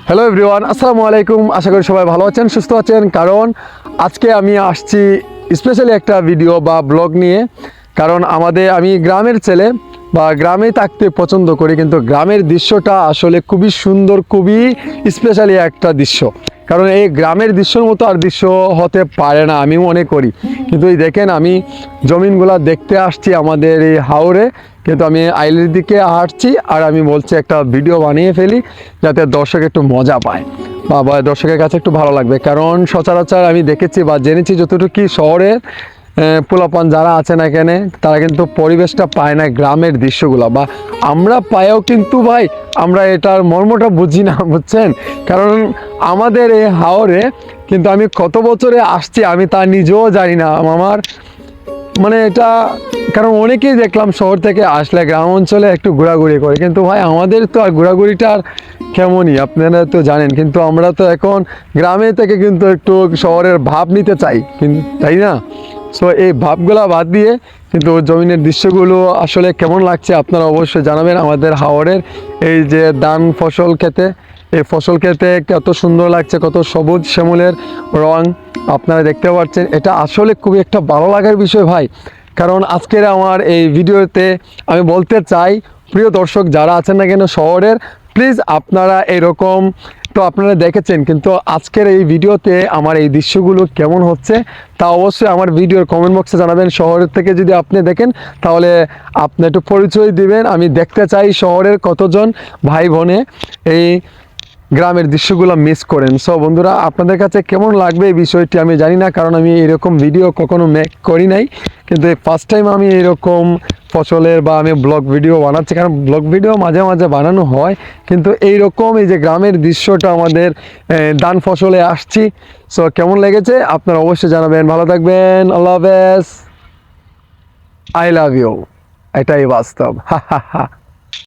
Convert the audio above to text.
Hello everyone, আসসালামু আলাইকুম। আশা করি সবাই ভালো আছেন, সুস্থ আছেন। কারণ আজকে আমি আসছি স্পেশালি একটা ভিডিও বা ব্লগ নিয়ে। কারণ আমি গ্রামের ছেলে বা গ্রামে থাকতে পছন্দ করি, কিন্তু গ্রামের দৃশ্যটা আসলে খুবই সুন্দর, খুবই স্পেশালি একটা দৃশ্য। কারণ এই গ্রামের দৃশ্যর মতো আর দৃশ্য হতে পারে না আমি মনে করি। কিন্তু এই দেখেন, আমি জমিনগুলা দেখতে আসছি আমাদের এই হাওরে, কিন্তু আমি আইলের দিকে হাঁটছি আর আমি বলছি একটা ভিডিও বানিয়ে ফেলি যাতে দর্শক একটু মজা পায় বা দর্শকের কাছে একটু ভালো লাগবে। কারণ সচরাচর আমি দেখেছি বা জেনেছি যতটুকু শহরের পোলাপান যারা আছেন এখানে, তারা কিন্তু পরিবেশটা পায় না, গ্রামের দৃশ্যগুলো বা আমরা পাইও, কিন্তু ভাই আমরা এটার মর্মটা বুঝি না, বুঝছেন। কারণ আমাদের এই হাওরে কিন্তু আমি কত বছরে আসছি আমি তা নিজেও জানি না আমার, মানে এটা। কারণ অনেকেই দেখলাম শহর থেকে আসলে গ্রাম অঞ্চলে একটু ঘোরাঘুরি করে, কিন্তু ভাই আমাদের তো আর ঘোরাঘুরিটা আর কেমনই আপনারা তো জানেন। কিন্তু আমরা তো এখন গ্রামে থেকে কিন্তু একটু শহরের ভাব নিতে চাই, কিন্তু তাই না? সো এই ভাবগুলা বাদ দিয়ে কিন্তু জমিনের দৃশ্যগুলো আসলে কেমন লাগছে আপনারা অবশ্যই জানাবেন। আমাদের হাওরের এই যে ধান ফসল খেতে, এই ফসল খেতে কত সুন্দর লাগছে, কত সবুজ শ্যামলের রং আপনারা দেখতে পাচ্ছেন। এটা আসলে খুবই একটা ভালো লাগার বিষয় ভাই। কারণ আজকের আমার এই ভিডিওতে আমি বলতে চাই, প্রিয় দর্শক যারা আছেন না কেন শহরের, প্লিজ আপনারা এরকম তো আপনারা দেখেছেন, কিন্তু আজকের এই ভিডিওতে আমার এই দৃশ্যগুলো কেমন হচ্ছে তা অবশ্যই আমার ভিডিওর কমেন্ট বক্সে জানাবেন। শহরের থেকে যদি আপনি দেখেন তাহলে আপনি একটু পরিচয় দিবেন। আমি দেখতে চাই শহরের কতজন ভাই বোনে এই গ্রামের দৃশ্যগুলো মিস করেন। সো বন্ধুরা, আপনাদের কাছে কেমন লাগবে এই বিষয়টি আমি জানি না, কারণ আমি এরকম ভিডিও কখনো মেক করি নাই। কিন্তু ফার্স্ট টাইম আমি এরকম ফসলের বা আমি ব্লগ ভিডিও বানাচ্ছি। কারণ ব্লগ ভিডিও মাঝে মাঝে বানানো হয়, কিন্তু এইরকম এই যে গ্রামের দৃশ্যটা আমাদের ধান ফসলে আসছি। সো কেমন লেগেছে আপনারা অবশ্যই জানাবেন। ভালো থাকবেন, আল্লাহ হাফেজ, আই লাভ ইউ। এটাই বাস্তব। হা হা হা।